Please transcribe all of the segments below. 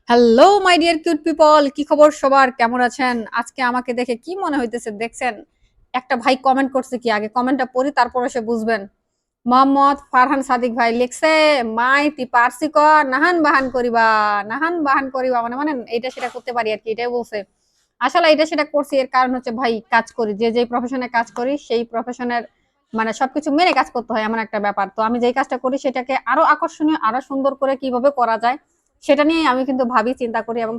Hello my dear cute people, কি খবর সবার? কেমন আছেন? আজকে আমাকে দেখে কি মনে হইতেছে দেখছেন? একটা ভাই কমেন্ট করছে, কি আগে কমেন্টটা পড়ি তারপরে সে বুঝবেন। মোহাম্মদ ফারহান সাদিক ভাই লিখছে, মাই তি পারসি ক নাহান বাহান করিবা মানে মানে এটা সেটা করতে পারি আর কি, এটাই বলছে। আসলে এটা সেটা করছি এর কারণ হচ্ছে ভাই, কাজ করি যে প্রফেশনে কাজ করি সেই প্রফেশনের মানে সবকিছু মেনে কাজ করতে হয়, এমন একটা ব্যাপার। তো আমি যেই কাজটা করি সেটাকে আরো আকর্ষণীয়, আরো সুন্দর করে কিভাবে করা যায় সেটা নিয়ে আমি কিন্তু ভাবি, চিন্তা করি, এবং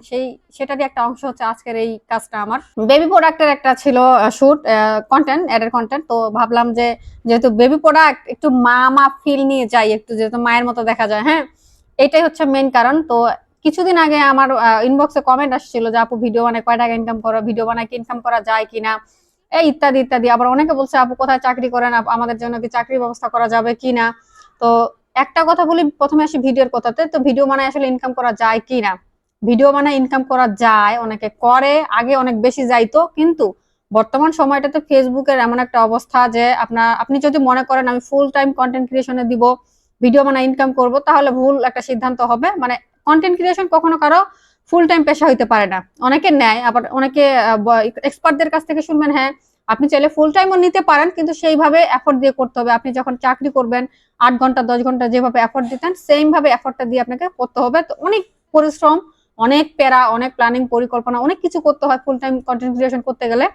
সেটারই একটা অংশ হচ্ছে আজকের এই কাজটা। আমার বেবি প্রোডাক্টের একটা ছিল শুট কন্টেন্ট, অ্যাডের কন্টেন্ট। তো ভাবলাম যে যেহেতু বেবি প্রোডাক্ট একটু মা ফিল নিয়ে যাই, একটু যেহেতু মায়ের মতো দেখা যায়, হ্যাঁ, এটাই হচ্ছে মেইন কারণ। তো কিছুদিন আগে আমার ইনবক্সে কমেন্ট আসছিল যে আপু ভিডিও বানায় কয় টাকা ইনকাম করো, ভিডিও বানায় কি ইনকাম করা যায় কিনা, এই ইত্যাদি ইত্যাদি। আবার অনেকে বলছে আপু কোথায় চাকরি করেন, আমাদের জন্য কি চাকরির ব্যবস্থা করা যাবে কিনা। তো একটা কথা বলি, প্রথমে আসি ভিডিওর কথাতে। তো ভিডিও বানায় আসলে ইনকাম করা যায় কিনা, ভিডিও বানায় ইনকাম করা যায়, অনেকে করে, আগে অনেক বেশি যাইতো, কিন্তু বর্তমান সময়টাতে ফেসবুকের এমন একটা অবস্থা যে আপনি যদি মনে করেন আমি ফুল টাইম কন্টেন্ট ক্রিয়েশনে দিব, ভিডিও বানায় ইনকাম করব, তাহলে ভুল একটা সিদ্ধান্ত হবে। মানে কন্টেন্ট ক্রিয়েশন কখনো কারো ফুল টাইম পেশা হইতে পারে না। অনেকে নেয়, আবার অনেকে এক্সপার্টদের কাছ থেকে শুনবেন, হ্যাঁ আপনি চাইলে ফুল টাইমও নিতে পারেন, কিন্তু সেইভাবে এফোর্ট দিয়ে করতে হবে। আপনি যখন চাকরি করবেন 8 ঘন্টা 10 ঘন্টা যেভাবে এফোর্ট দিতেন, সেম ভাবে এফোর্টটা দিয়ে আপনাকে করতে হবে। তো অনেক পরিশ্রম, অনেক প্যারা, অনেক প্ল্যানিং, পরিকল্পনা, অনেক কিছু করতে হয় ফুল টাইম কন্টেন্ট ক্রিয়েশন করতে গেলে।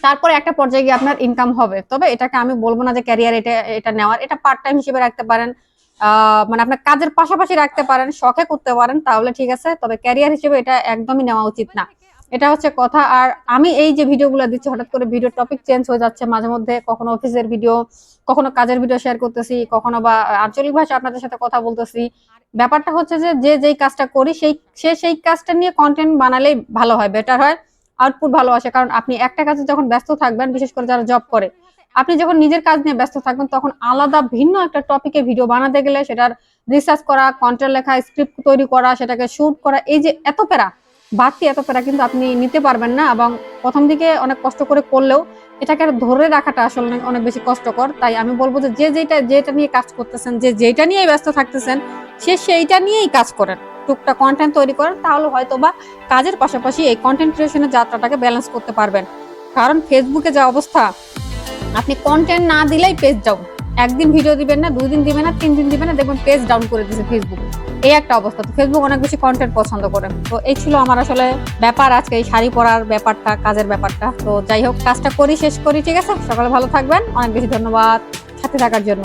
তারপরে একটা পর্যায়ে গিয়ে আপনার ইনকাম হবে। তবে এটাকে আমি বলবো না যে ক্যারিয়ার এটা এটা নেওয়ার, এটা পার্ট টাইম হিসেবে রাখতে পারেন, মানে আপনার কাজের পাশাপাশি রাখতে পারেন, শখে করতে পারেন, তাহলে ঠিক আছে। তবে ক্যারিয়ার হিসেবে এটা একদমই নেওয়া উচিত না, এটা হচ্ছে কথা। আর আমি এই যে ভিডিওগুলো দিচ্ছি, হঠাৎ করে ভিডিও টপিক চেঞ্জ হয়ে যাচ্ছে মাঝে মধ্যে, কখনো অফিসের ভিডিও, কখনো কাজের ভিডিও শেয়ার করতেছি, কখনো বা আঞ্চলিক ভাষা আপনাদের সাথে কথা বলতেছি। ব্যাপারটা হচ্ছে যে যেই কাজটা করি সেই কাজটা নিয়ে কন্টেন্ট বানালেই ভালো হয়, বেটার হয়, আউটপুট ভালো আসে। কারণ আপনি একটা কাজে যখন ব্যস্ত থাকবেন, বিশেষ করে যারা জব করে, আপনি যখন নিজের কাজ নিয়ে ব্যস্ত থাকবেন, তখন আলাদা ভিন্ন একটা টপিকে ভিডিও বানাতে গেলে সেটার রিসার্চ করা, কন্টেন্ট লেখা, স্ক্রিপ্ট তৈরি করা, সেটাকে শুট করা, এই যে এত প্যারা, বাড়তি এত প্যারা কিন্তু আপনি নিতে পারবেন না। এবং প্রথম দিকে অনেক কষ্ট করে করলেও এটাকে ধরে রাখাটা আসলে অনেক বেশি কষ্টকর। তাই আমি বলবো যে যেটা নিয়ে কাজ করতেছেন, যেটা নিয়ে ব্যস্ত থাকতেছেন, সেইটা নিয়েই কাজ করেন, টুকটাক কন্টেন্ট তৈরি করেন, তাহলে হয়তো বা কাজের পাশাপাশি এই কন্টেন্ট ক্রিয়েশনের যাত্রাটাকে ব্যালেন্স করতে পারবেন। কারণ ফেসবুকে যা অবস্থা, আপনি কন্টেন্ট না দিলেই পেজ ডাউন। একদিন ভিডিও দিবেন না, 2 দিন দিবেন না, 3 দিন দিবেন না, দেখবেন পেজ ডাউন করে দিচ্ছে ফেসবুক। এই একটা অবস্থা। তো ফেসবুক অনেক বেশি কন্টেন্ট পছন্দ করে। তো এই ছিল আমার আসলে ব্যাপার আজকে, এই শাড়ি পরার ব্যাপারটা, কাজের ব্যাপারটা। তো যাই হোক, কাজটা করি, শেষ করি, ঠিক আছে? সকালে ভালো থাকবেন, অনেক বেশি ধন্যবাদ সাথে থাকার জন্য।